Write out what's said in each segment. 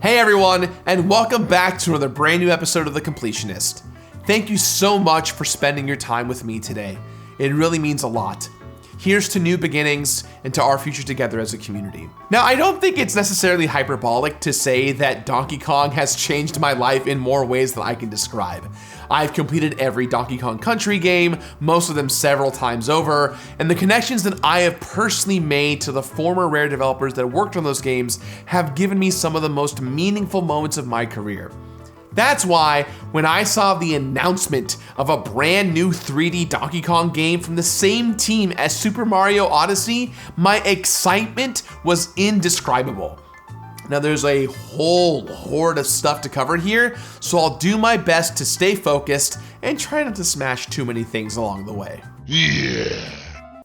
Hey everyone, and welcome back to another brand new episode of The Completionist. Thank you so much for spending your time with me today. It really means a lot. Here's to new beginnings and to our future together as a community. Now, I don't think it's necessarily hyperbolic to say that Donkey Kong has changed my life in more ways than I can describe. I've completed every Donkey Kong Country game, most of them several times over, and the connections that I have personally made to the former Rare developers that worked on those games have given me some of the most meaningful moments of my career. That's why when I saw the announcement of a brand new 3D Donkey Kong game from the same team as Super Mario Odyssey, my excitement was indescribable. Now there's a whole horde of stuff to cover here, so I'll do my best to stay focused and try not to smash too many things along the way. Yeah.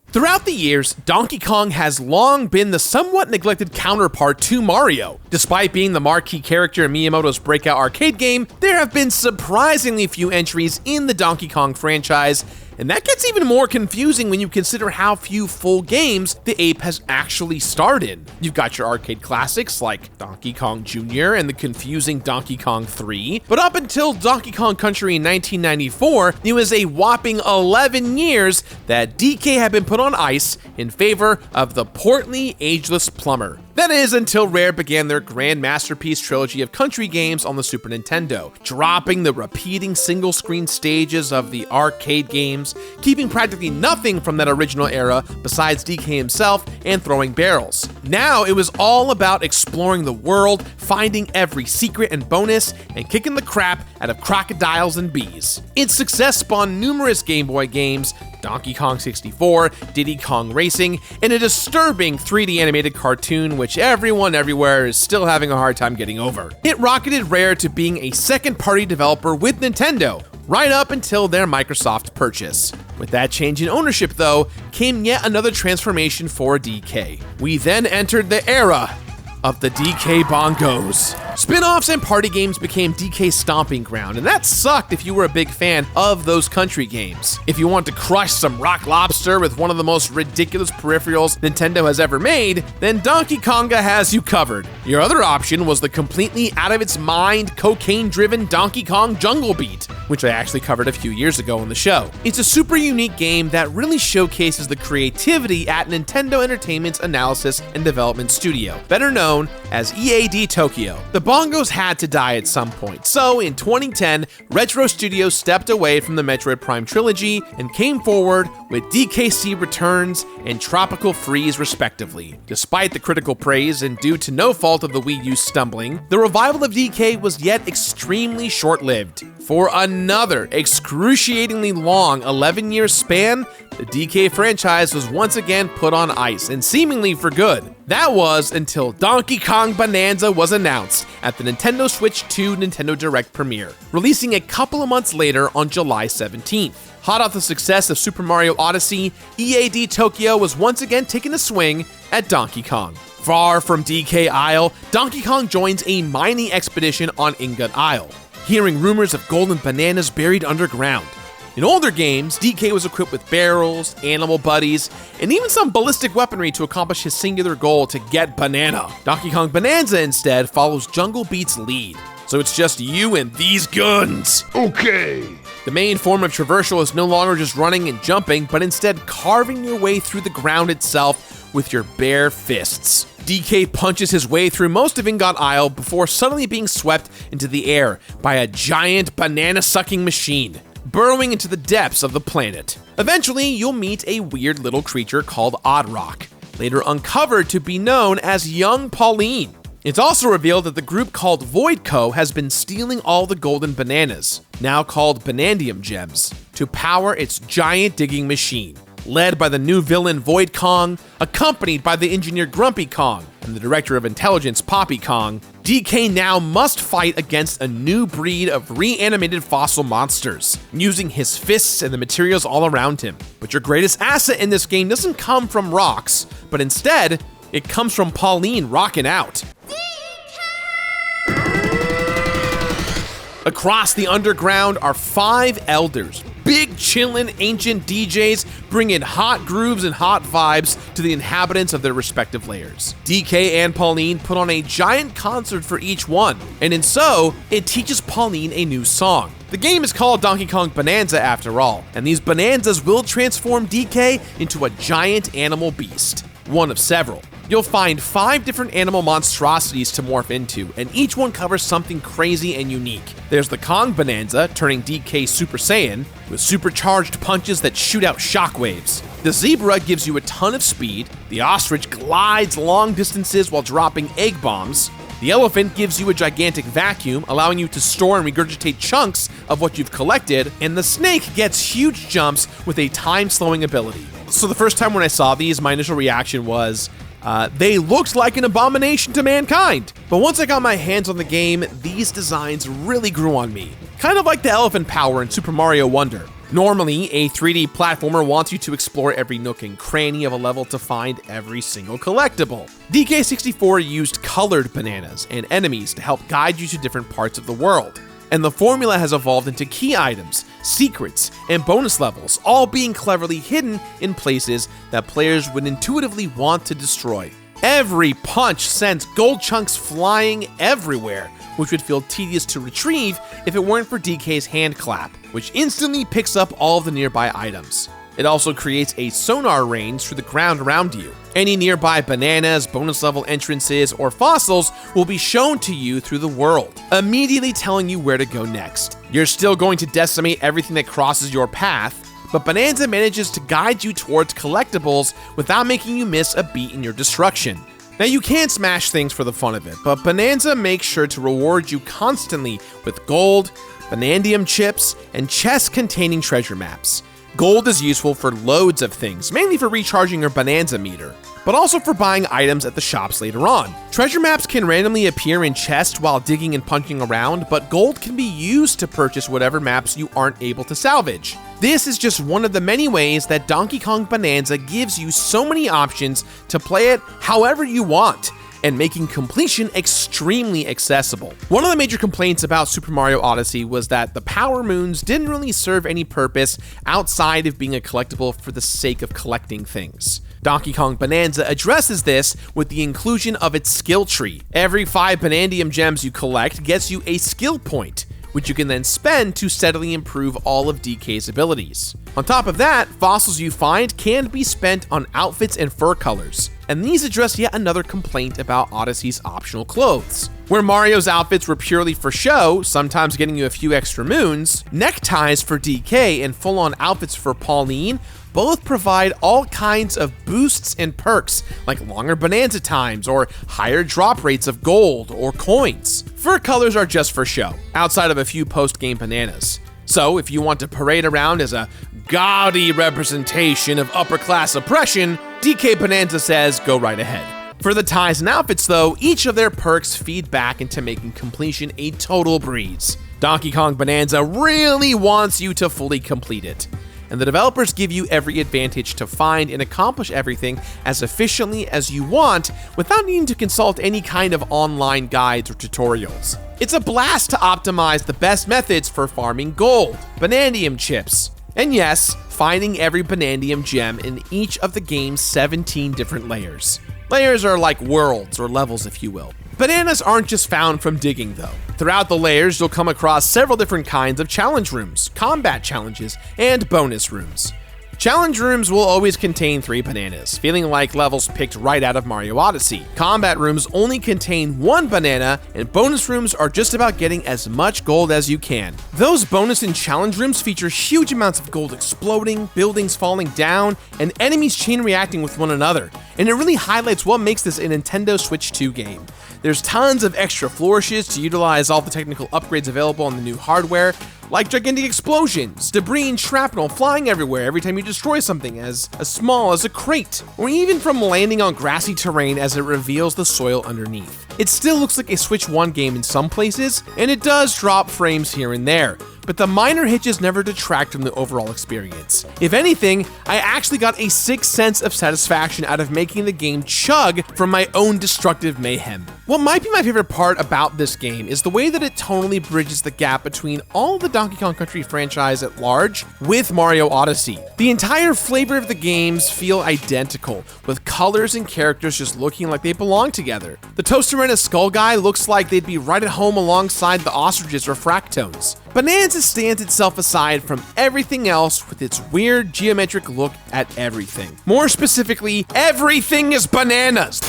Throughout the years, Donkey Kong has long been the somewhat neglected counterpart to Mario. Despite being the marquee character in Miyamoto's breakout arcade game, there have been surprisingly few entries in the Donkey Kong franchise, and that gets even more confusing when you consider how few full games the ape has actually starred in. You've got your arcade classics like Donkey Kong Jr. and the confusing Donkey Kong 3, but up until Donkey Kong Country in 1994, it was a whopping 11 years that DK had been put on ice in favor of the portly, ageless plumber. That is, until Rare began their grand masterpiece trilogy of country games on the Super Nintendo, dropping the repeating single-screen stages of the arcade games, keeping practically nothing from that original era besides DK himself and throwing barrels. Now it was all about exploring the world, finding every secret and bonus, and kicking the crap out of crocodiles and bees. Its success spawned numerous Game Boy games, Donkey Kong 64, Diddy Kong Racing, and a disturbing 3D animated cartoon which everyone everywhere is still having a hard time getting over. It rocketed Rare to being a second-party developer with Nintendo, right up until their Microsoft purchase. With that change in ownership, though, came yet another transformation for DK. We then entered the era of the DK bongos. Spin-offs and party games became DK's stomping ground, and that sucked if you were a big fan of those country games. If you want to crush some rock lobster with one of the most ridiculous peripherals Nintendo has ever made, then Donkey Konga has you covered. Your other option was the completely out-of-its-mind, cocaine-driven Donkey Kong Jungle Beat, which I actually covered a few years ago on the show. It's a super unique game that really showcases the creativity at Nintendo Entertainment's analysis and development studio, better known as EAD Tokyo. The bongos had to die at some point, so in 2010, Retro Studios stepped away from the Metroid Prime trilogy and came forward with DKC Returns and Tropical Freeze respectively. Despite the critical praise and due to no fault of the Wii U's stumbling, the revival of DK was yet extremely short-lived. For another excruciatingly long 11-year span, the DK franchise was once again put on ice, and seemingly for good. That was until Donkey Kong Bananza was announced at the Nintendo Switch 2 Nintendo Direct premiere, releasing a couple of months later on July 17th. Hot off the success of Super Mario Odyssey, EAD Tokyo was once again taking a swing at Donkey Kong. Far from DK Isle, Donkey Kong joins a mining expedition on Ingot Isle, hearing rumors of golden bananas buried underground. In older games, DK was equipped with barrels, animal buddies, and even some ballistic weaponry to accomplish his singular goal to get banana. Donkey Kong Bananza instead follows Jungle Beat's lead, so it's just you and these guns. Okay. The main form of traversal is no longer just running and jumping, but instead carving your way through the ground itself with your bare fists. DK punches his way through most of Ingot Isle before suddenly being swept into the air by a giant banana-sucking machine, burrowing into the depths of the planet. Eventually, you'll meet a weird little creature called Odd Rock, later uncovered to be known as Young Pauline. It's also revealed that the group called Void Co. has been stealing all the golden bananas, now called Banandium Gems, to power its giant digging machine. Led by the new villain Void Kong, accompanied by the engineer Grumpy Kong, and the director of intelligence Poppy Kong, DK now must fight against a new breed of reanimated fossil monsters, using his fists and the materials all around him. But your greatest asset in this game doesn't come from rocks, but instead, it comes from Pauline rocking out. Across the underground are 5 elders, big chillin' ancient DJs bringing hot grooves and hot vibes to the inhabitants of their respective layers. DK and Pauline put on a giant concert for each one, and in so, it teaches Pauline a new song. The game is called Donkey Kong Bananza after all, and these bonanzas will transform DK into a giant animal beast, one of several. You'll find 5 different animal monstrosities to morph into, and each one covers something crazy and unique. There's the Kong Bonanza, turning DK Super Saiyan, with supercharged punches that shoot out shockwaves. The zebra gives you a ton of speed, the ostrich glides long distances while dropping egg bombs, the elephant gives you a gigantic vacuum, allowing you to store and regurgitate chunks of what you've collected, and the snake gets huge jumps with a time-slowing ability. So the first time when I saw these, my initial reaction was, they looked like an abomination to mankind. But once I got my hands on the game, these designs really grew on me. Kind of like the elephant power in Super Mario Wonder. Normally, a 3D platformer wants you to explore every nook and cranny of a level to find every single collectible. DK64 used colored bananas and enemies to help guide you to different parts of the world. And the formula has evolved into key items, secrets, and bonus levels, all being cleverly hidden in places that players would intuitively want to destroy. Every punch sends gold chunks flying everywhere, which would feel tedious to retrieve if it weren't for DK's hand clap, which instantly picks up all of the nearby items. It also creates a sonar range through the ground around you. Any nearby bananas, bonus level entrances, or fossils will be shown to you through the world, immediately telling you where to go next. You're still going to decimate everything that crosses your path, but Bananza manages to guide you towards collectibles without making you miss a beat in your destruction. Now you can smash things for the fun of it, but Bananza makes sure to reward you constantly with gold, Banandium chips, and chests containing treasure maps. Gold is useful for loads of things, mainly for recharging your Bananza meter, but also for buying items at the shops later on. Treasure maps can randomly appear in chests while digging and punching around, but gold can be used to purchase whatever maps you aren't able to salvage. This is just one of the many ways that Donkey Kong Bananza gives you so many options to play it however you want, and making completion extremely accessible. One of the major complaints about Super Mario Odyssey was that the Power Moons didn't really serve any purpose outside of being a collectible for the sake of collecting things. Donkey Kong Bananza addresses this with the inclusion of its skill tree. Every 5 Banandium gems you collect gets you a skill point, which you can then spend to steadily improve all of DK's abilities. On top of that, fossils you find can be spent on outfits and fur colors, and these address yet another complaint about Odyssey's optional clothes. Where Mario's outfits were purely for show, sometimes getting you a few extra moons, neckties for DK and full-on outfits for Pauline both provide all kinds of boosts and perks, like longer Bananza times or higher drop rates of gold or coins. Fur colors are just for show, outside of a few post-game bananas. So if you want to parade around as a gaudy representation of upper-class oppression, DK Bananza says go right ahead. For the ties and outfits though, each of their perks feed back into making completion a total breeze. Donkey Kong Bananza really wants you to fully complete it, and the developers give you every advantage to find and accomplish everything as efficiently as you want without needing to consult any kind of online guides or tutorials. It's a blast to optimize the best methods for farming gold, Banandium chips, and yes, finding every Banandium gem in each of the game's 17 different layers. Layers are like worlds or levels, if you will. Bananas aren't just found from digging though. Throughout the layers, you'll come across several different kinds of challenge rooms, combat challenges, and bonus rooms. Challenge rooms will always contain 3 bananas, feeling like levels picked right out of Mario Odyssey. Combat rooms only contain 1 banana, and bonus rooms are just about getting as much gold as you can. Those bonus and challenge rooms feature huge amounts of gold exploding, buildings falling down, and enemies chain reacting with one another, and it really highlights what makes this a Nintendo Switch 2 game. There's tons of extra flourishes to utilize all the technical upgrades available on the new hardware, like gigantic explosions, debris and shrapnel flying everywhere every time you destroy something as small as a crate, or even from landing on grassy terrain as it reveals the soil underneath. It still looks like a Switch 1 game in some places, and it does drop frames here and there, but the minor hitches never detract from the overall experience. If anything, I actually got a sick sense of satisfaction out of making the game chug from my own destructive mayhem. What might be my favorite part about this game is the way that it tonally bridges the gap between all of the Donkey Kong Country franchise at large with Mario Odyssey. The entire flavor of the games feel identical, with colors and characters just looking like they belong together. The Toasterina Skull Guy looks like they'd be right at home alongside the ostriches or Fractones. Bananza stands itself aside from everything else with its weird geometric look at everything. More specifically, everything is bananas.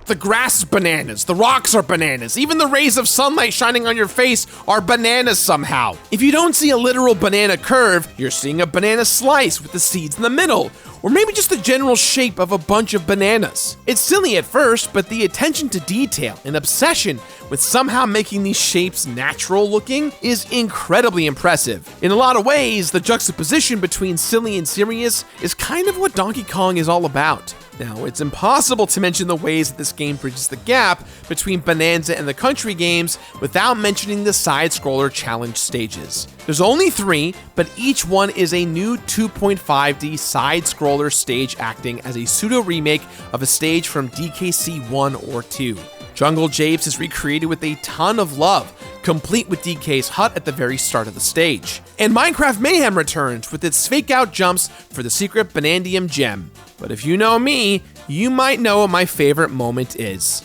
The grass is bananas, the rocks are bananas, even the rays of sunlight shining on your face are bananas somehow. If you don't see a literal banana curve, you're seeing a banana slice with the seeds in the middle, or maybe just the general shape of a bunch of bananas. It's silly at first, but the attention to detail and obsession with somehow making these shapes natural looking is incredibly impressive. In a lot of ways, the juxtaposition between silly and serious is kind of what Donkey Kong is all about. Now, it's impossible to mention the ways that this game bridges the gap between Bananza and the country games without mentioning the side-scroller challenge stages. There's only 3, but each one is a new 2.5D side-scroller stage acting as a pseudo-remake of a stage from DKC 1 or 2. Jungle Japes is recreated with a ton of love, complete with DK's hut at the very start of the stage. And Minecraft Mayhem returns with its fake-out jumps for the secret Banandium gem. But if you know me, you might know what my favorite moment is.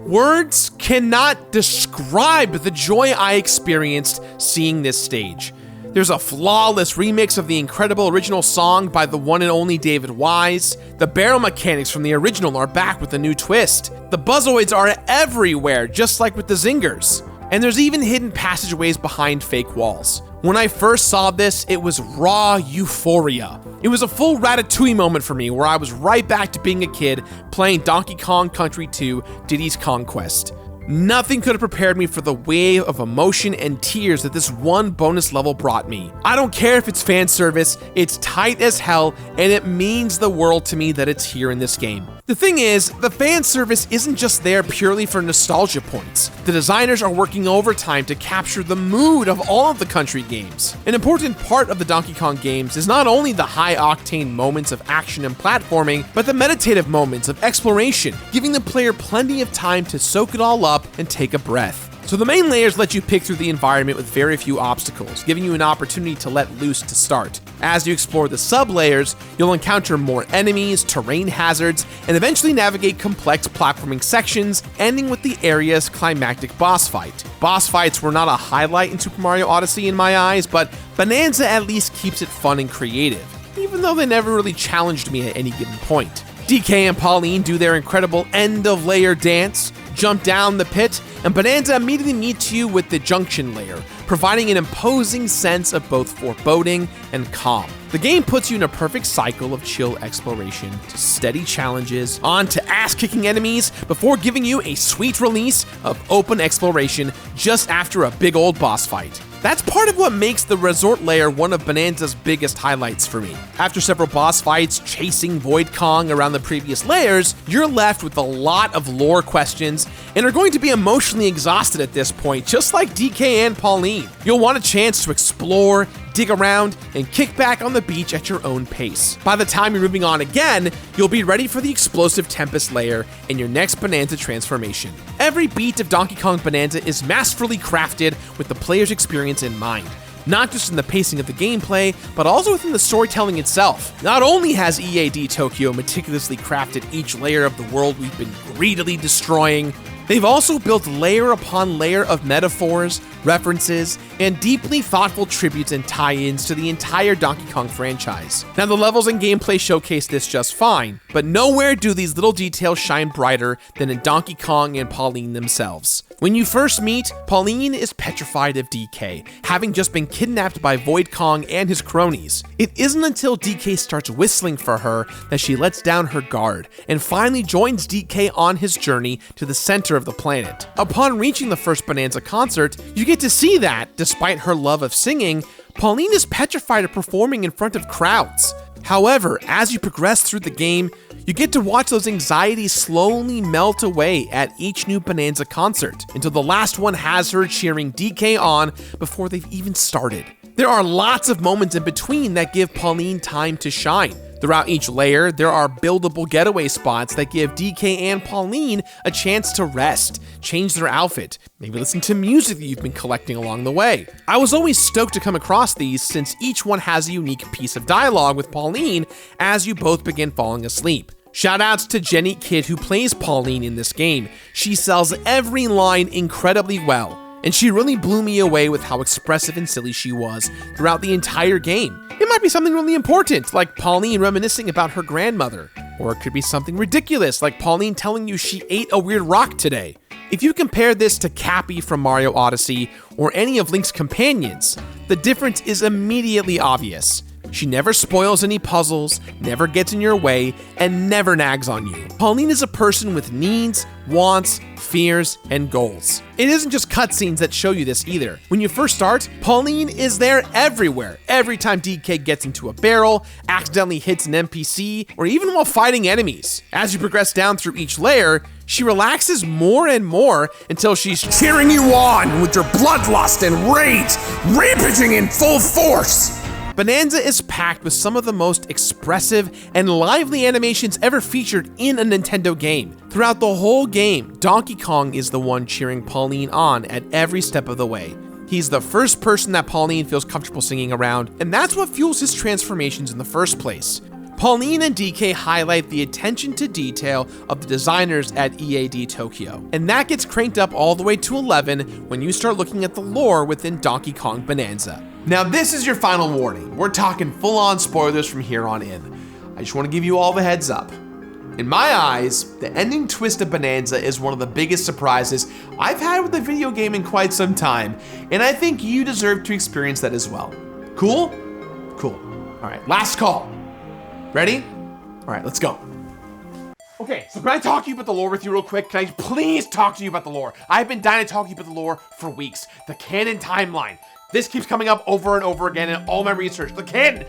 Words cannot describe the joy I experienced seeing this stage. There's a flawless remix of the incredible original song by the one and only David Wise. The barrel mechanics from the original are back with a new twist. The buzzoids are everywhere, just like with the zingers. And there's even hidden passageways behind fake walls. When I first saw this, it was raw euphoria. It was a full Ratatouille moment for me, where I was right back to being a kid playing Donkey Kong Country 2 Diddy's Conquest. Nothing could have prepared me for the wave of emotion and tears that this one bonus level brought me. I don't care if it's fan service, it's tight as hell, and it means the world to me that it's here in this game. The thing is, the fan service isn't just there purely for nostalgia points. The designers are working overtime to capture the mood of all of the country games. An important part of the Donkey Kong games is not only the high-octane moments of action and platforming, but the meditative moments of exploration, giving the player plenty of time to soak it all up and take a breath. So the main layers let you pick through the environment with very few obstacles, giving you an opportunity to let loose to start. As you explore the sub-layers, you'll encounter more enemies, terrain hazards, and eventually navigate complex platforming sections, ending with the area's climactic boss fight. Boss fights were not a highlight in Super Mario Odyssey in my eyes, but Bananza at least keeps it fun and creative, even though they never really challenged me at any given point. DK and Pauline do their incredible end-of-layer dance, jump down the pit, and Bananza immediately meets you with the junction layer, providing an imposing sense of both foreboding and calm. The game puts you in a perfect cycle of chill exploration to steady challenges, on to ass-kicking enemies, before giving you a sweet release of open exploration just after a big old boss fight. That's part of what makes the resort layer one of Bananza's biggest highlights for me. After several boss fights chasing Void Kong around the previous layers, you're left with a lot of lore questions and are going to be emotionally exhausted at this point, just like DK and Pauline. You'll want a chance to explore, dig around, and kick back on the beach at your own pace. By the time you're moving on again, you'll be ready for the explosive Tempest layer and your next Bananza transformation. Every beat of Donkey Kong Bananza is masterfully crafted with the player's experience in mind. Not just in the pacing of the gameplay, but also within the storytelling itself. Not only has EAD Tokyo meticulously crafted each layer of the world we've been greedily destroying, they've also built layer upon layer of metaphors, references, and deeply thoughtful tributes and tie-ins to the entire Donkey Kong franchise. Now, the levels and gameplay showcase this just fine, but nowhere do these little details shine brighter than in Donkey Kong and Pauline themselves. When you first meet, Pauline is petrified of DK, having just been kidnapped by Void Kong and his cronies. It isn't until DK starts whistling for her that she lets down her guard, and finally joins DK on his journey to the center of the planet. Upon reaching the first Bananza concert, you get to see that, despite her love of singing, Pauline is petrified of performing in front of crowds. However, as you progress through the game, You get to watch those anxieties slowly melt away at each new Bananza concert, until the last one has her cheering DK on before they've even started. There are lots of moments in between that give Pauline time to shine. Throughout each layer, there are buildable getaway spots that give DK and Pauline a chance to rest, change their outfit, maybe listen to music that you've been collecting along the way. I was always stoked to come across these since each one has a unique piece of dialogue with Pauline as you both begin falling asleep. Shoutouts to Jenny Kidd who plays Pauline in this game. She sells every line incredibly well, and she really blew me away with how expressive and silly she was throughout the entire game. It might be something really important, like Pauline reminiscing about her grandmother. Or it could be something ridiculous, like Pauline telling you she ate a weird rock today. If you compare this to Cappy from Mario Odyssey, or any of Link's companions, the difference is immediately obvious. She never spoils any puzzles, never gets in your way, and never nags on you. Pauline is a person with needs, wants, fears, and goals. It isn't just cutscenes that show you this either. When you first start, Pauline is there everywhere. Every time DK gets into a barrel, accidentally hits an NPC, or even while fighting enemies. As you progress down through each layer, she relaxes more and more until she's cheering you on with your bloodlust and rage rampaging in full force. Bananza is packed with some of the most expressive and lively animations ever featured in a Nintendo game. Throughout the whole game, Donkey Kong is the one cheering Pauline on at every step of the way. He's the first person that Pauline feels comfortable singing around, and that's what fuels his transformations in the first place. Pauline and DK highlight the attention to detail of the designers at EAD Tokyo, and that gets cranked up all the way to 11 when you start looking at the lore within Donkey Kong Bananza. Now this is your final warning. We're talking full-on spoilers from here on in. I just want to give you all the heads up. In my eyes, the ending twist of Bananza is one of the biggest surprises I've had with a video game in quite some time, and I think you deserve to experience that as well. Cool? Cool. All right, last call. Ready? All right, let's go. Okay, so can I talk to you about the lore with you real quick? Can I please talk to you about the lore? I've been dying to talk to you about the lore for weeks. The canon timeline. This keeps coming up over and over again in all my research. The canon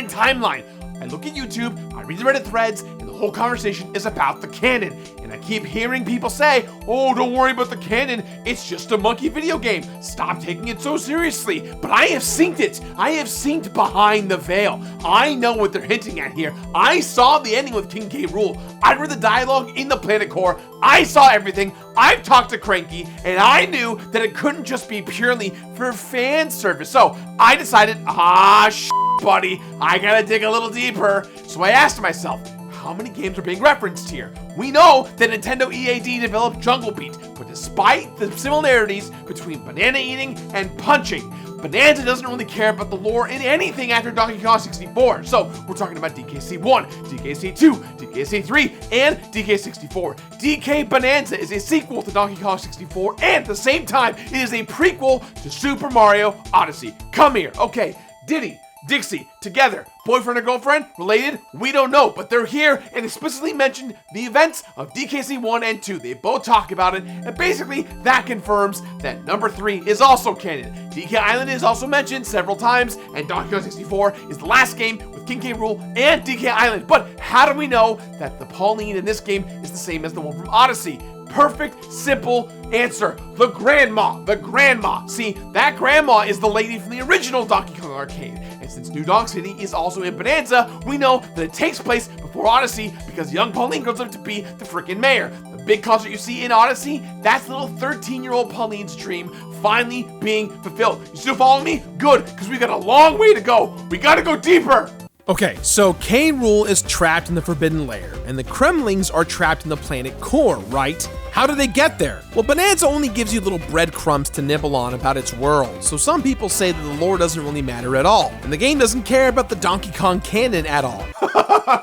timeline. I look at YouTube, I read the Reddit threads, and the whole conversation is about the canon. And I keep hearing people say, oh, don't worry about the canon, it's just a monkey video game. Stop taking it so seriously. But I have synced it. I have synced behind the veil. I know what they're hinting at here. I saw the ending with King K. Rool. I read the dialogue in the Planet Core. I saw everything. I've talked to Cranky, and I knew that it couldn't just be purely for fan service. So I decided, buddy, I gotta dig a little deeper. So I asked myself, how many games are being referenced here? We know that Nintendo EAD developed Jungle Beat, but despite the similarities between banana eating and punching, Bananza doesn't really care about the lore in anything after Donkey Kong 64. So we're talking about DKC 1, DKC 2, DKC 3, and DK 64. DK Bananza is a sequel to Donkey Kong 64, and at the same time, it is a prequel to Super Mario Odyssey. Come here. Okay, Diddy, Dixie, together, boyfriend or girlfriend, related, we don't know, but they're here and explicitly mentioned the events of DKC 1 and 2. They both talk about it, and basically that confirms that number 3 is also canon. DK Island is also mentioned several times, and Donkey Kong 64 is the last game with King K. Rool and DK Island. But how do we know that the Pauline in this game is the same as the one from Odyssey? Perfect, simple answer. The grandma. See, that grandma is the lady from the original Donkey Kong arcade. And since New Donk City is also in Bananza, we know that it takes place before Odyssey because young Pauline grows up to be the freaking mayor. The big concert you see in Odyssey, that's little 13-year-old Pauline's dream finally being fulfilled. You still following me? Good, because we got a long way to go. We gotta go deeper. Okay, so K. Rool is trapped in the Forbidden Lair, and the Kremlings are trapped in the planet Core, right? How do they get there? Well, Bananza only gives you little breadcrumbs to nibble on about its world, so some people say that the lore doesn't really matter at all, and the game doesn't care about the Donkey Kong canon at all.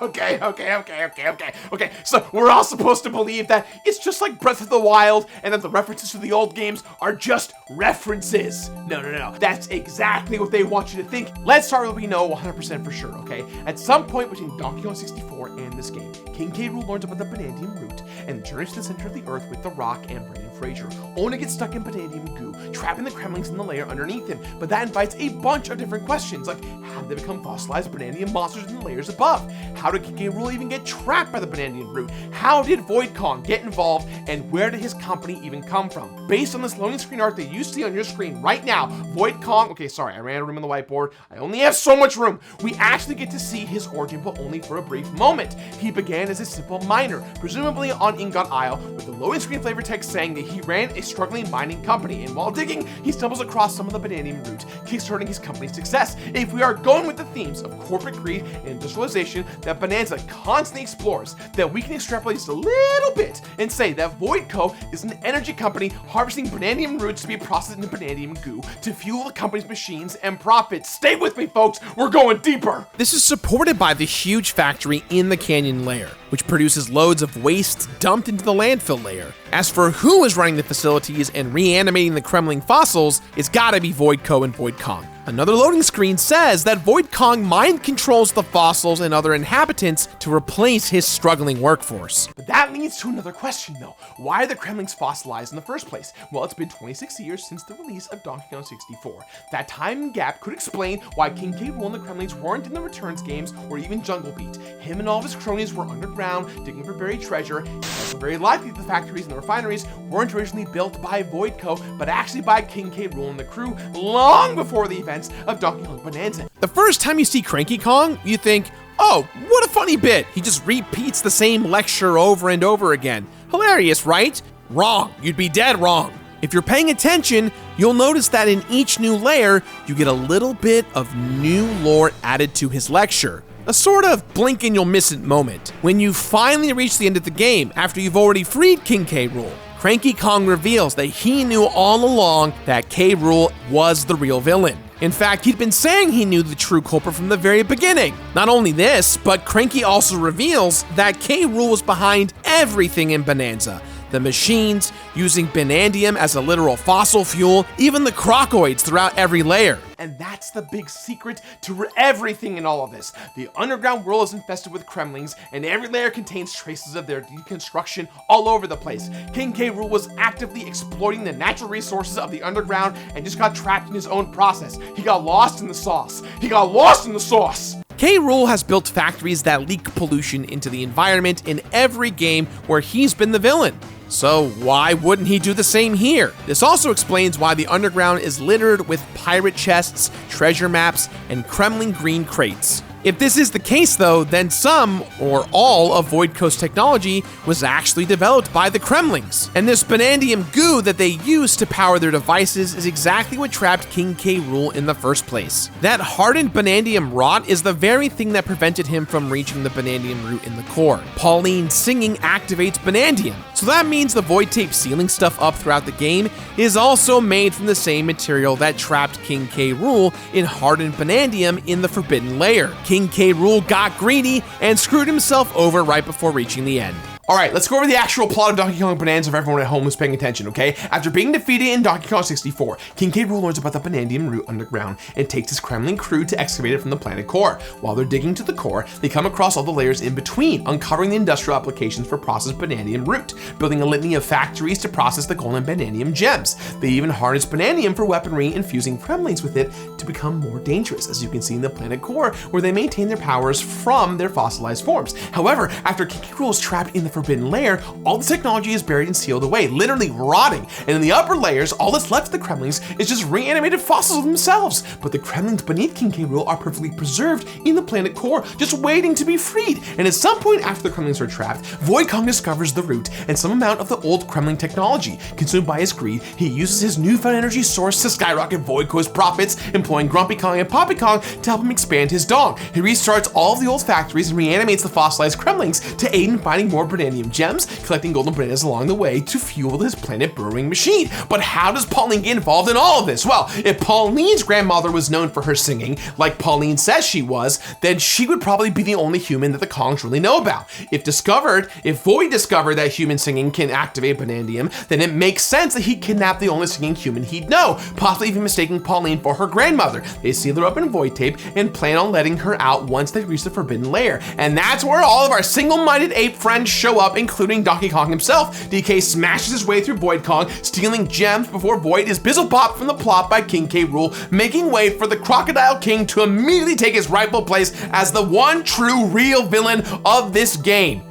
Okay. So we're all supposed to believe that it's just like Breath of the Wild, and that the references to the old games are just references. No. That's exactly what they want you to think. Let's start with what we know 100% for sure, okay? At some point between Donkey Kong 64 and this game, King K. Rool learns about the Banandium root and journeys to the center of the earth with The Rock and Brendan Fraser, only to get stuck in Banandium goo, trapping the Kremlings in the layer underneath him. But that invites a bunch of different questions, like how did they become fossilized Banandium monsters in the layers above? How did King K. Rool even get trapped by the Bananza root? How did Void Kong get involved, and where did his company even come from? Based on this loading screen art that you see on your screen right now, Void Kong, okay, sorry, I ran out of room on the whiteboard. I only have so much room. We actually get to see his origin, but only for a brief moment. He began as a simple miner, presumably on Ingot Isle, with the loading screen flavor text saying that he ran a struggling mining company, and while digging, he stumbles across some of the Bananza root, kickstarting his company's success. If we are going with the themes of corporate greed and industrialization that Bananza constantly explores, that we can extrapolate just a little bit and say that Void Co. is an energy company harvesting Bananza roots to be processed into Bananza goo to fuel the company's machines and profits. Stay with me, folks, we're going deeper. This is supported by the huge factory in the canyon layer, which produces loads of waste dumped into the landfill layer. As for who is running the facilities and reanimating the Kremling fossils, it's gotta be Void Co. and Void Kong. Another loading screen says that Void Kong mind controls the fossils and other inhabitants to replace his struggling workforce. But that leads to another question though. Why are the Kremlings fossilized in the first place? Well, it's been 26 years since the release of Donkey Kong 64. That time gap could explain why King K. Rool and the Kremlings weren't in the Returns games or even Jungle Beat. Him and all of his cronies were underground, digging for buried treasure. It's also very likely that the factories and the refineries weren't originally built by Void Co., but actually by King K. Rool and the crew long before the events of Donkey Kong Bananza. The first time you see Cranky Kong, you think, oh, what a funny bit. He just repeats the same lecture over and over again. Hilarious, right? Wrong. You'd be dead wrong. If you're paying attention, you'll notice that in each new layer, you get a little bit of new lore added to his lecture. A sort of blink and you'll miss it moment. When you finally reach the end of the game, after you've already freed King K. Rool, Cranky Kong reveals that he knew all along that K. Rool was the real villain. In fact, he'd been saying he knew the true culprit from the very beginning. Not only this, but Cranky also reveals that K. Rool was behind everything in Bananza. The machines, using Banandium as a literal fossil fuel, even the crocoids throughout every layer. And that's the big secret to everything in all of this. The underground world is infested with Kremlings, and every layer contains traces of their deconstruction all over the place. King K. Rool was actively exploiting the natural resources of the underground and just got trapped in his own process. He got lost in the sauce. He got lost in the sauce. K. Rool has built factories that leak pollution into the environment in every game where he's been the villain. So why wouldn't he do the same here? This also explains why the underground is littered with pirate chests, treasure maps, and Kremling green crates. If this is the case though, then some, or all, of Void Co.'s technology was actually developed by the Kremlings. And this Banandium goo that they use to power their devices is exactly what trapped King K. Rool in the first place. That hardened Banandium rot is the very thing that prevented him from reaching the Banandium root in the core. Pauline singing activates Banandium, so that means the void tape sealing stuff up throughout the game is also made from the same material that trapped King K. Rool in hardened Banandium in the Forbidden Layer. King K. Rool got greedy and screwed himself over right before reaching the end. Alright, let's go over the actual plot of Donkey Kong Bananza for everyone at home who's paying attention, okay? After being defeated in Donkey Kong 64, King K. Rool learns about the Banandium root underground and takes his Kremling crew to excavate it from the planet core. While they're digging to the core, they come across all the layers in between, uncovering the industrial applications for processed Banandium root, building a litany of factories to process the golden Banandium gems. They even harness Banandium for weaponry, infusing Kremlings with it to become more dangerous, as you can see in the planet core, where they maintain their powers from their fossilized forms. However, after King K. Rool is trapped in the Forbidden Layer, all the technology is buried and sealed away, literally rotting. And in the upper layers, all that's left of the Kremlings is just reanimated fossils of themselves. But the Kremlings beneath King K. Rool are perfectly preserved in the planet core, just waiting to be freed. And at some point after the Kremlings are trapped, Void Kong discovers the root and some amount of the old Kremling technology. Consumed by his greed, he uses his newfound energy source to skyrocket Void Co's profits, employing Grumpy Kong and Poppy Kong to help him expand his dong. He restarts all of the old factories and reanimates the fossilized Kremlings to aid in finding more Banandium gems, collecting golden bananas along the way to fuel his planet brewing machine. But how does Pauline get involved in all of this? Well, if Pauline's grandmother was known for her singing, like Pauline says she was, then she would probably be the only human that the Kongs really know about. If Void discovered that human singing can activate Banandium, then it makes sense that he'd kidnap the only singing human he'd know, possibly even mistaking Pauline for her grandmother. They seal her up in void tape and plan on letting her out once they reach the Forbidden Layer. And that's where all of our single-minded ape friends show show up, including Donkey Kong himself. DK smashes his way through Boyd Kong, stealing gems before Boyd is bizzle popped from the plot by King K. Rool, making way for the Crocodile King to immediately take his rightful place as the one true real villain of this game.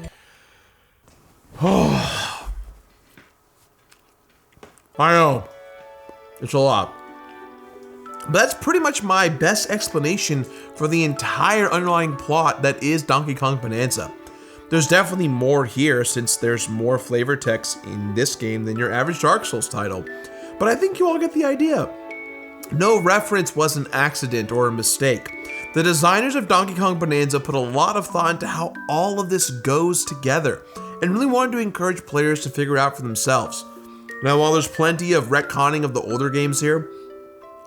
I know. It's a lot. But that's pretty much my best explanation for the entire underlying plot that is Donkey Kong Bonanza. There's definitely more here since there's more flavor text in this game than your average Dark Souls title. But I think you all get the idea. No reference was an accident or a mistake. The designers of Donkey Kong Bonanza put a lot of thought into how all of this goes together and really wanted to encourage players to figure it out for themselves. Now, while there's plenty of retconning of the older games here,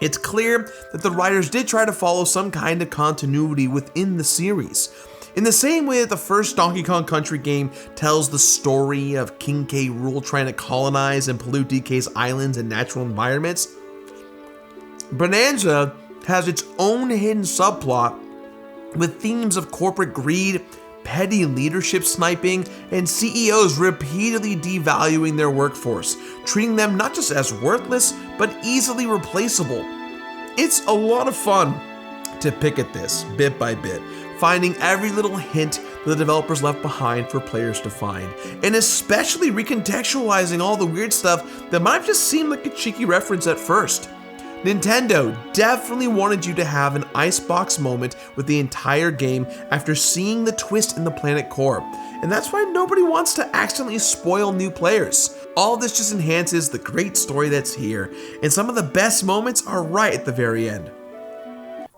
it's clear that the writers did try to follow some kind of continuity within the series. In the same way that the first Donkey Kong Country game tells the story of King K. Rool trying to colonize and pollute DK's islands and natural environments, Bonanza has its own hidden subplot with themes of corporate greed, petty leadership sniping, and CEOs repeatedly devaluing their workforce, treating them not just as worthless, but easily replaceable. It's a lot of fun to pick at this bit by bit, finding every little hint that the developers left behind for players to find, and especially recontextualizing all the weird stuff that might have just seemed like a cheeky reference at first. Nintendo definitely wanted you to have an icebox moment with the entire game after seeing the twist in the planet core, and that's why nobody wants to accidentally spoil new players. All of this just enhances the great story that's here, and some of the best moments are right at the very end.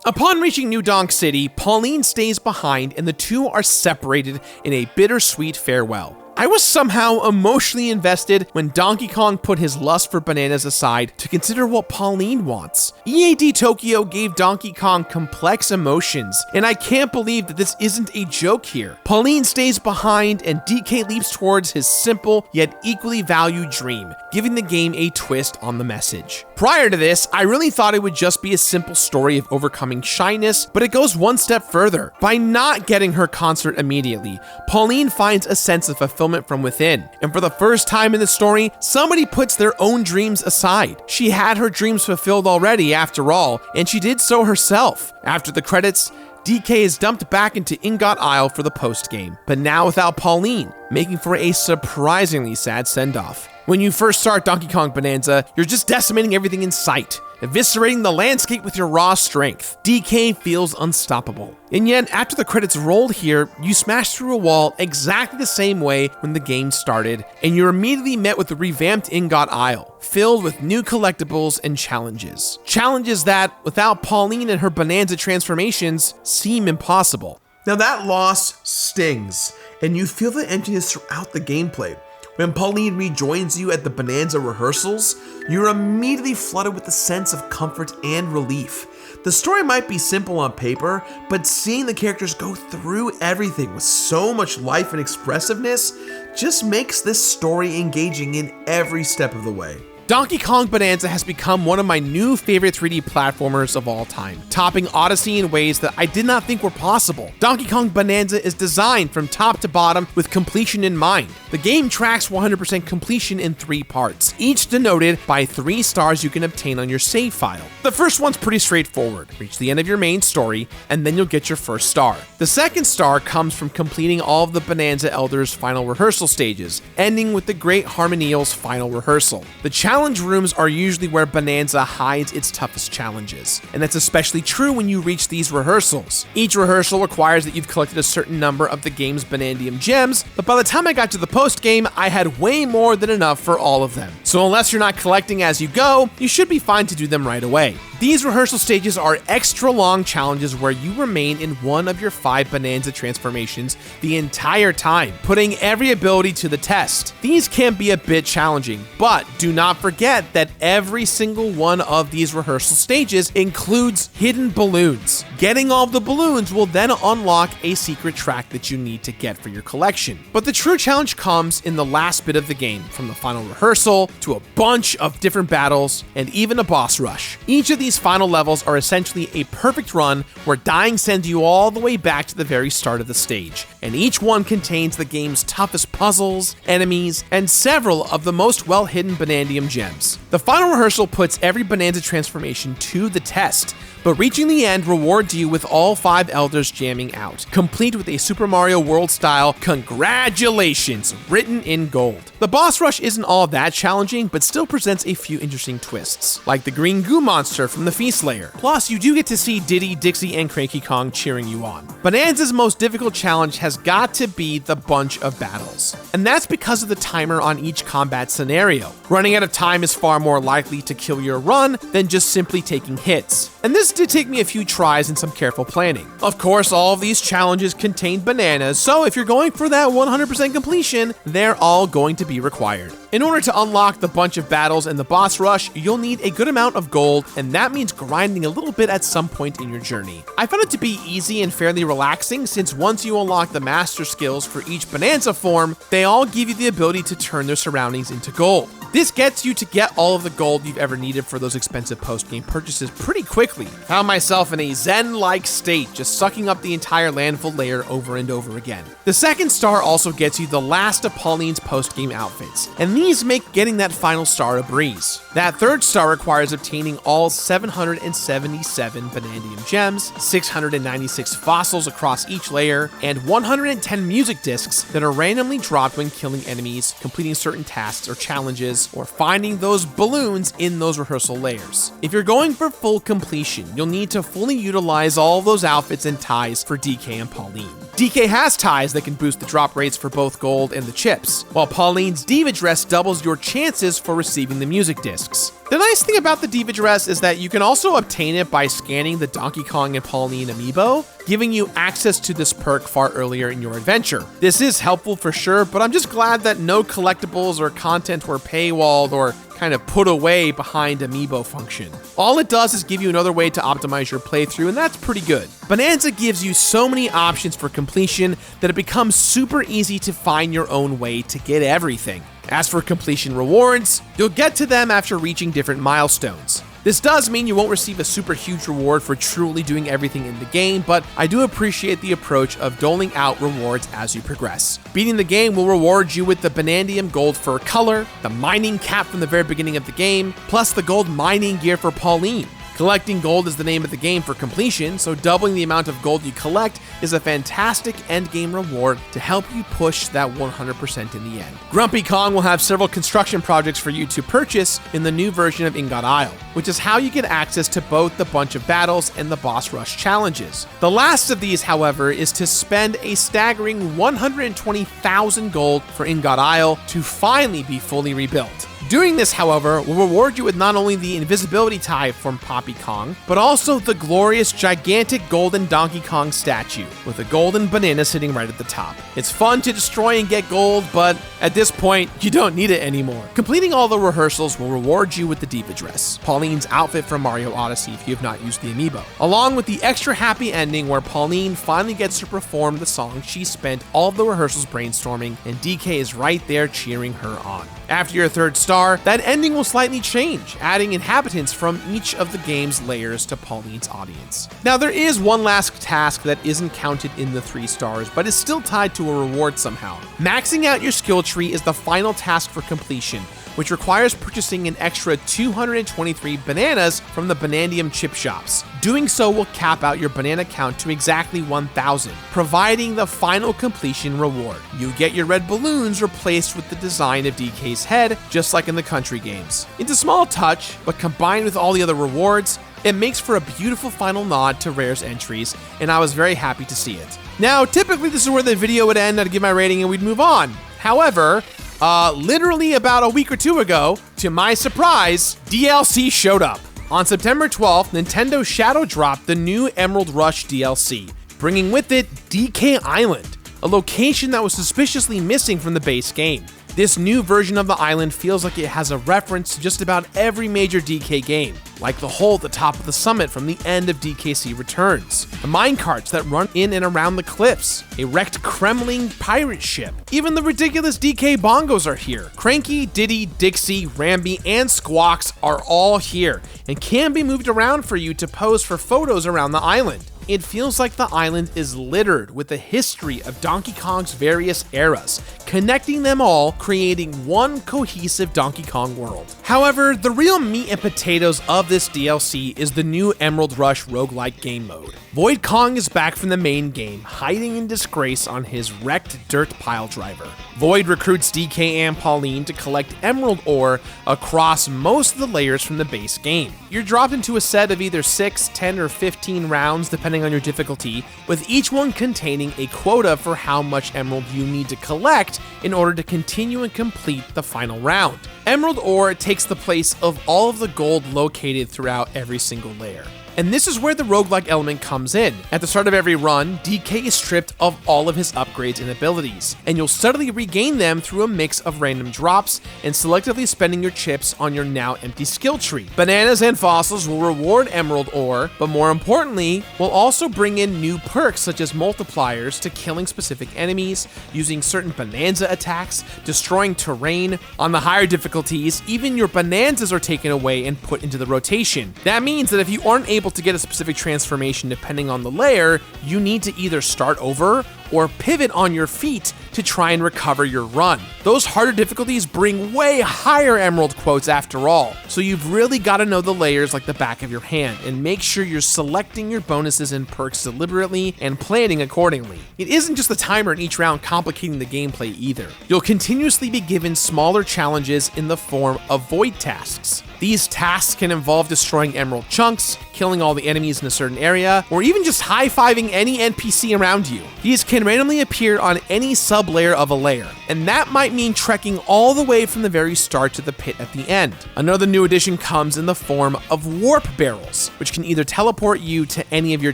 Upon reaching New Donk City, Pauline stays behind and the two are separated in a bittersweet farewell. I was somehow emotionally invested when Donkey Kong put his lust for bananas aside to consider what Pauline wants. EAD Tokyo gave Donkey Kong complex emotions, and I can't believe that this isn't a joke here. Pauline stays behind and DK leaps towards his simple yet equally valued dream, giving the game a twist on the message. Prior to this, I really thought it would just be a simple story of overcoming shyness, but it goes one step further. By not getting her concert immediately, Pauline finds a sense of fulfillment from within. And for the first time in the story, somebody puts their own dreams aside. She had her dreams fulfilled already, after all, and she did so herself. After the credits, DK is dumped back into Ingot Isle for the post-game, but now without Pauline, making for a surprisingly sad send-off. When you first start Donkey Kong Bonanza, you're just decimating everything in sight, eviscerating the landscape with your raw strength. DK feels unstoppable. And yet, after the credits rolled here, you smash through a wall exactly the same way when the game started, and you're immediately met with the revamped Ingot Isle, filled with new collectibles and challenges. Challenges that, without Pauline and her Bananza transformations, seem impossible. Now that loss stings, and you feel the emptiness throughout the gameplay. When Pauline rejoins you at the Bonanza rehearsals, you're immediately flooded with a sense of comfort and relief. The story might be simple on paper, but seeing the characters go through everything with so much life and expressiveness just makes this story engaging in every step of the way. Donkey Kong Bonanza has become one of my new favorite 3D platformers of all time, topping Odyssey in ways that I did not think were possible. Donkey Kong Bonanza is designed from top to bottom with completion in mind. The game tracks 100% completion in 3 parts, each denoted by 3 stars you can obtain on your save file. The first one's pretty straightforward. Reach the end of your main story, and then you'll get your first star. The second star comes from completing all of the Bonanza Elders' final rehearsal stages, ending with the Great Harmonial's final rehearsal. The challenge rooms are usually where Bonanza hides its toughest challenges, and that's especially true when you reach these rehearsals. Each rehearsal requires that you've collected a certain number of the game's Bonandium gems, but by the time I got to the post-game, I had way more than enough for all of them. So unless you're not collecting as you go, you should be fine to do them right away. These rehearsal stages are extra long challenges where you remain in one of your 5 Bonanza transformations the entire time, putting every ability to the test. These can be a bit challenging, but do not forget that every single one of these rehearsal stages includes hidden balloons. Getting all of the balloons will then unlock a secret track that you need to get for your collection. But the true challenge comes in the last bit of the game, from the final rehearsal to a bunch of different battles and even a boss rush. Each of these these final levels are essentially a perfect run where dying sends you all the way back to the very start of the stage, and each one contains the game's toughest puzzles, enemies, and several of the most well-hidden Banandium gems. The final rehearsal puts every Bananza transformation to the test, but reaching the end rewards you with all 5 elders jamming out, complete with a Super Mario World-style "Congratulations" written in gold. The boss rush isn't all that challenging, but still presents a few interesting twists, like the green goo monster from the Feast layer. Plus, you do get to see Diddy, Dixie, and Cranky Kong cheering you on. Bananza's most difficult challenge has got to be the bunch of battles, and that's because of the timer on each combat scenario. Running out of time is far more likely to kill your run than just simply taking hits, and this did take me a few tries and some careful planning. Of course, all of these challenges contain bananas, so if you're going for that 100% completion, they're all going to be required. In order to unlock the bunch of battles and the boss rush, you'll need a good amount of gold, and that means grinding a little bit at some point in your journey. I found it to be easy and fairly relaxing, since once you unlock the master skills for each Bananza form, they all give you the ability to turn their surroundings into gold. This gets you to get all of the gold you've ever needed for those expensive post-game purchases pretty quickly. Found myself in a zen-like state, just sucking up the entire landful layer over and over again. The second star also gets you the last of Pauline's post-game outfits, and these make getting that final star a breeze. That third star requires obtaining all 777 Banandium gems, 696 fossils across each layer, and 110 music discs that are randomly dropped when killing enemies, completing certain tasks or challenges, or finding those balloons in those rehearsal layers. If you're going for full completion, you'll need to fully utilize all those outfits and ties for DK and Pauline. DK has ties that can boost the drop rates for both gold and the chips, while Pauline's Diva Dress doubles your chances for receiving the music discs. The nice thing about the Diva Dress is that you can also obtain it by scanning the Donkey Kong and Pauline amiibo, giving you access to this perk far earlier in your adventure. This is helpful for sure, but I'm just glad that no collectibles or content were paywalled or kind of put away behind amiibo function. All it does is give you another way to optimize your playthrough, and that's pretty good. Bananza gives you so many options for completion that it becomes super easy to find your own way to get everything. As for completion rewards, you'll get to them after reaching different milestones. This does mean you won't receive a super huge reward for truly doing everything in the game, but I do appreciate the approach of doling out rewards as you progress. Beating the game will reward you with the Banandium gold fur color, the mining cap from the very beginning of the game, plus the gold mining gear for Pauline. Collecting gold is the name of the game for completion, so doubling the amount of gold you collect is a fantastic endgame reward to help you push that 100% in the end. Grumpy Kong will have several construction projects for you to purchase in the new version of Ingot Isle, which is how you get access to both the bunch of battles and the boss rush challenges. The last of these, however, is to spend a staggering 120,000 gold for Ingot Isle to finally be fully rebuilt. Doing this, however, will reward you with not only the invisibility tie from Poppy Kong, but also the glorious gigantic golden Donkey Kong statue with a golden banana sitting right at the top. It's fun to destroy and get gold, but at this point, you don't need it anymore. Completing all the rehearsals will reward you with the Diva Dress, Pauline's outfit from Mario Odyssey if you have not used the amiibo, along with the extra happy ending where Pauline finally gets to perform the song she spent all of the rehearsals brainstorming, and DK is right there cheering her on. After your third star, that ending will slightly change, adding inhabitants from each of the game's layers to Pauline's audience. Now, there is one last task that isn't counted in the 3 stars, but is still tied to a reward somehow. Maxing out your skill tree is the final task for completion, which requires purchasing an extra 223 bananas from the Banandium chip shops. Doing so will cap out your banana count to exactly 1,000, providing the final completion reward. You get your red balloons replaced with the design of DK's head, just like in the country games. It's a small touch, but combined with all the other rewards, it makes for a beautiful final nod to Rare's entries, and I was very happy to see it. Now, typically this is where the video would end, I'd give my rating and we'd move on. However, literally about a week or 2 ago, to my surprise, DLC showed up. On September 12th, Nintendo shadow dropped the new Emerald Rush DLC, bringing with it DK Island, a location that was suspiciously missing from the base game. This new version of the island feels like it has a reference to just about every major DK game, like the hole at the top of the summit from the end of DKC Returns, the minecarts that run in and around the cliffs, a wrecked Kremling pirate ship. Even the ridiculous DK bongos are here. Cranky, Diddy, Dixie, Ramby, and Squawks are all here and can be moved around for you to pose for photos around the island. It feels like the island is littered with the history of Donkey Kong's various eras, connecting them all, creating one cohesive Donkey Kong world. However, the real meat and potatoes of this DLC is the new Emerald Rush roguelike game mode. Void Kong is back from the main game, hiding in disgrace on his wrecked dirt pile driver. Void recruits DK and Pauline to collect emerald ore across most of the layers from the base game. You're dropped into a set of either 6, 10, or 15 rounds depending on your difficulty, with each one containing a quota for how much emerald you need to collect in order to continue and complete the final round. Emerald ore takes the place of all of the gold located throughout every single layer. And this is where the roguelike element comes in. At the start of every run, DK is stripped of all of his upgrades and abilities, and you'll suddenly regain them through a mix of random drops and selectively spending your chips on your now empty skill tree. Bananas and fossils will reward emerald ore, but more importantly, will also bring in new perks such as multipliers to killing specific enemies, using certain Bananza attacks, destroying terrain. On the higher difficulties, even your Bananzas are taken away and put into the rotation. That means that if you aren't able to get a specific transformation depending on the layer, you need to either start over or pivot on your feet to try and recover your run. Those harder difficulties bring way higher emerald quotes after all, so you've really got to know the layers like the back of your hand and make sure you're selecting your bonuses and perks deliberately and planning accordingly. It isn't just the timer in each round complicating the gameplay either. You'll continuously be given smaller challenges in the form of void tasks. These tasks can involve destroying emerald chunks, killing all the enemies in a certain area, or even just high-fiving any NPC around you. These can randomly appear on any sub-layer of a layer, and that might mean trekking all the way from the very start to the pit at the end. Another new addition comes in the form of warp barrels, which can either teleport you to any of your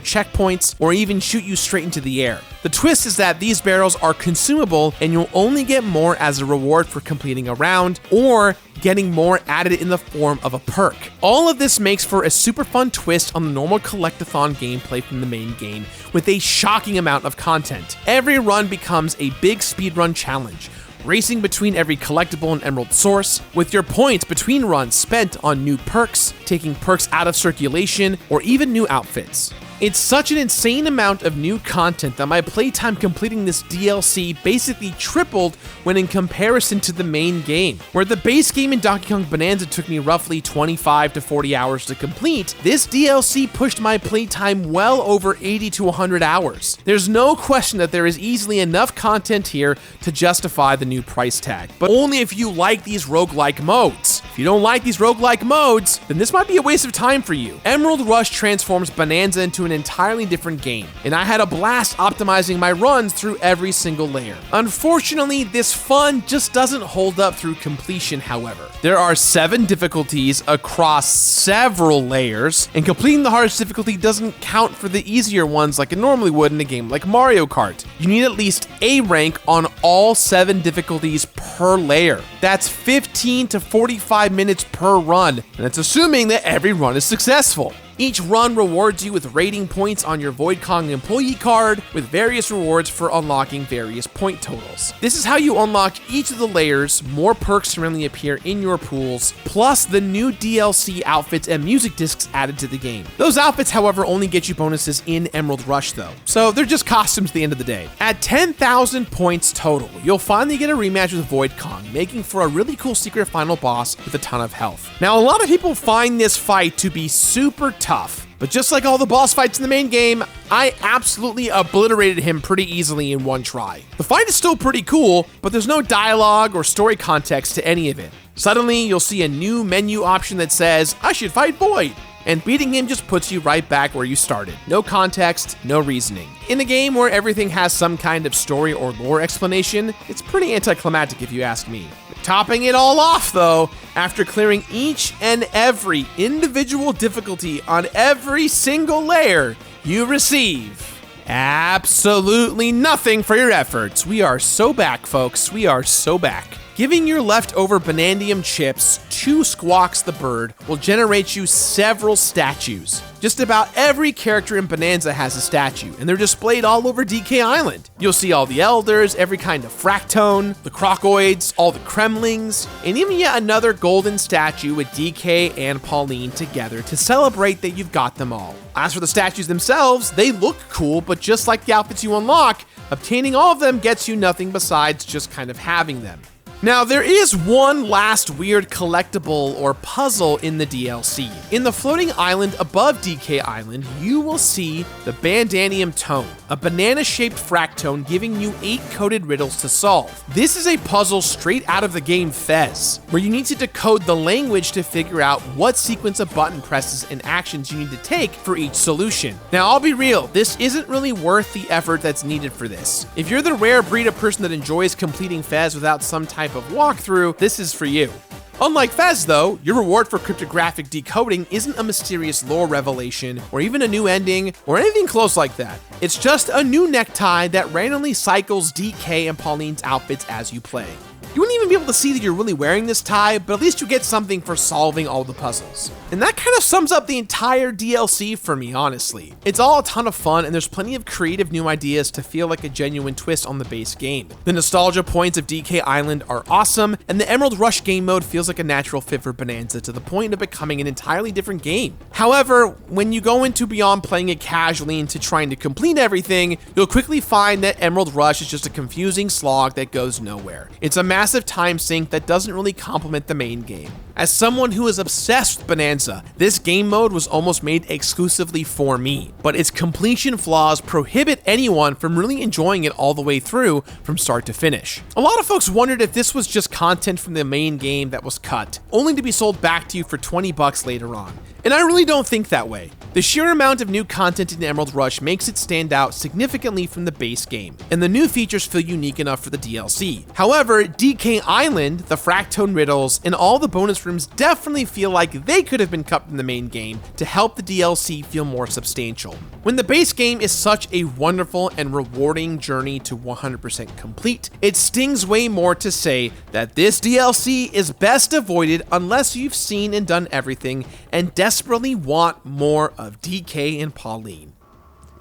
checkpoints or even shoot you straight into the air. The twist is that these barrels are consumable and you'll only get more as a reward for completing a round or getting more added in the form of a perk. All of this makes for a super fun twist on the normal collectathon gameplay from the main game with a shocking amount of content. Every run becomes a big speedrun challenge, racing between every collectible and emerald source, with your points between runs spent on new perks, taking perks out of circulation, or even new outfits. It's such an insane amount of new content that my playtime completing this DLC basically tripled when in comparison to the main game. Where the base game in Donkey Kong Bananza took me roughly 25 to 40 hours to complete, this DLC pushed my playtime well over 80 to 100 hours. There's no question that there is easily enough content here to justify the new price tag, but only if you like these roguelike modes. If you don't like these roguelike modes, then this might be a waste of time for you. Emerald Rush transforms Bananza into an entirely different game, and I had a blast optimizing my runs through every single layer. Unfortunately, this fun just doesn't hold up through completion, however. There are 7 difficulties across several layers, and completing the hardest difficulty doesn't count for the easier ones like it normally would in a game like Mario Kart. You need at least A rank on all 7 difficulties per layer. That's 15 to 45 minutes per run, and that's assuming that every run is successful. Each run rewards you with rating points on your Void Kong employee card, with various rewards for unlocking various point totals. This is how you unlock each of the layers, more perks randomly appear in your pools, plus the new DLC outfits and music discs added to the game. Those outfits, however, only get you bonuses in Emerald Rush though, so they're just costumes at the end of the day. At 10,000 points total, you'll finally get a rematch with Void Kong, making for a really cool secret final boss with a ton of health. Now, a lot of people find this fight to be super tough, but just like all the boss fights in the main game, I absolutely obliterated him pretty easily in one try. The fight is still pretty cool, but there's no dialogue or story context to any of it. Suddenly, you'll see a new menu option that says, "I should fight Void," and beating him just puts you right back where you started. No context, no reasoning. In a game where everything has some kind of story or lore explanation, it's pretty anticlimactic if you ask me. Topping it all off though, after clearing each and every individual difficulty on every single layer, you receive absolutely nothing for your efforts. We are so back, folks. We are so back. Giving your leftover Banandium chips to Squawks the bird will generate you several statues. Just about every character in Bananza has a statue, and they're displayed all over DK Island. You'll see all the elders, every kind of fractone, the crocoids, all the kremlings, and even yet another golden statue with DK and Pauline together to celebrate that you've got them all. As for the statues themselves, they look cool, but just like the outfits you unlock, obtaining all of them gets you nothing besides just kind of having them. Now, there is one last weird collectible or puzzle in the DLC. In the floating island above DK Island, you will see the Banandium Tone, a banana-shaped fractone giving you 8 coded riddles to solve. This is a puzzle straight out of the game Fez, where you need to decode the language to figure out what sequence of button presses and actions you need to take for each solution. Now, I'll be real, this isn't really worth the effort that's needed for this. If you're the rare breed of person that enjoys completing Fez without some type of walkthrough, this is for you. Unlike Fez though, your reward for cryptographic decoding isn't a mysterious lore revelation, or even a new ending, or anything close like that. It's just a new necktie that randomly cycles DK and Pauline's outfits as you play. You wouldn't even be able to see that you're really wearing this tie, but at least you get something for solving all the puzzles. And that kind of sums up the entire DLC for me, honestly. It's all a ton of fun, and there's plenty of creative new ideas to feel like a genuine twist on the base game. The nostalgia points of DK Island are awesome, and the Emerald Rush game mode feels like a natural fit for Bananza to the point of becoming an entirely different game. However, when you go into beyond playing it casually into trying to complete everything, you'll quickly find that Emerald Rush is just a confusing slog that goes nowhere. It's a massive time sink that doesn't really complement the main game. As someone who is obsessed with Bananza, this game mode was almost made exclusively for me, but its completion flaws prohibit anyone from really enjoying it all the way through from start to finish. A lot of folks wondered if this was just content from the main game that was cut, only to be sold back to you for $20 later on. And I really don't think that way. The sheer amount of new content in Emerald Rush makes it stand out significantly from the base game, and the new features feel unique enough for the DLC. However, DK Island, the fractone riddles, and all the bonus rooms definitely feel like they could have been cut from the main game to help the DLC feel more substantial. When the base game is such a wonderful and rewarding journey to 100% complete, it stings way more to say that this DLC is best avoided unless you've seen and done everything and desperately want more of DK and Pauline.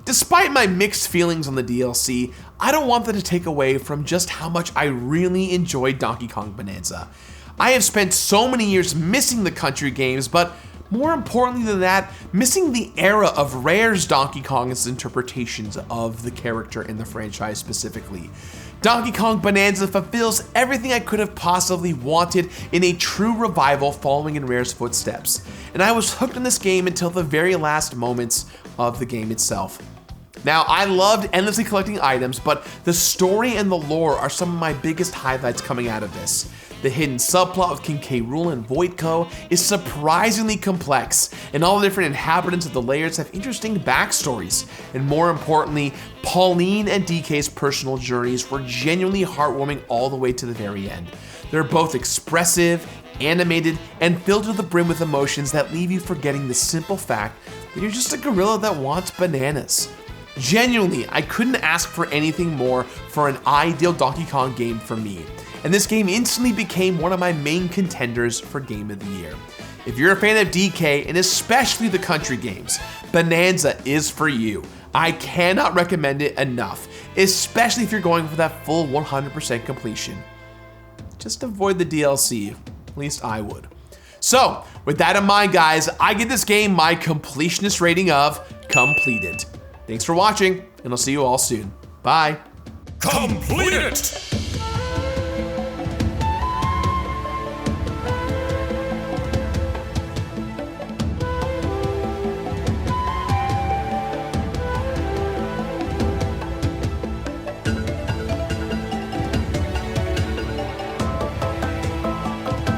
Despite my mixed feelings on the DLC, I don't want that to take away from just how much I really enjoyed Donkey Kong Bananza. I have spent so many years missing the country games, but more importantly than that, missing the era of Rare's Donkey Kong's interpretations of the character in the franchise specifically. Donkey Kong Bananza fulfills everything I could have possibly wanted in a true revival following in Rare's footsteps, and I was hooked on this game until the very last moments of the game itself. Now, I loved endlessly collecting items, but the story and the lore are some of my biggest highlights coming out of this. The hidden subplot with King K. Rool and Voidco is surprisingly complex, and all the different inhabitants of the layers have interesting backstories. And more importantly, Pauline and DK's personal journeys were genuinely heartwarming all the way to the very end. They're both expressive, animated, and filled to the brim with emotions that leave you forgetting the simple fact that you're just a gorilla that wants bananas. Genuinely, I couldn't ask for anything more for an ideal Donkey Kong game for me, and this game instantly became one of my main contenders for Game of the Year. If you're a fan of DK, and especially the country games, Bananza is for you. I cannot recommend it enough, especially if you're going for that full 100% completion. Just avoid the DLC, at least I would. So, with that in mind guys, I give this game my completionist rating of completed. Thanks for watching, and I'll see you all soon. Bye. Complete it!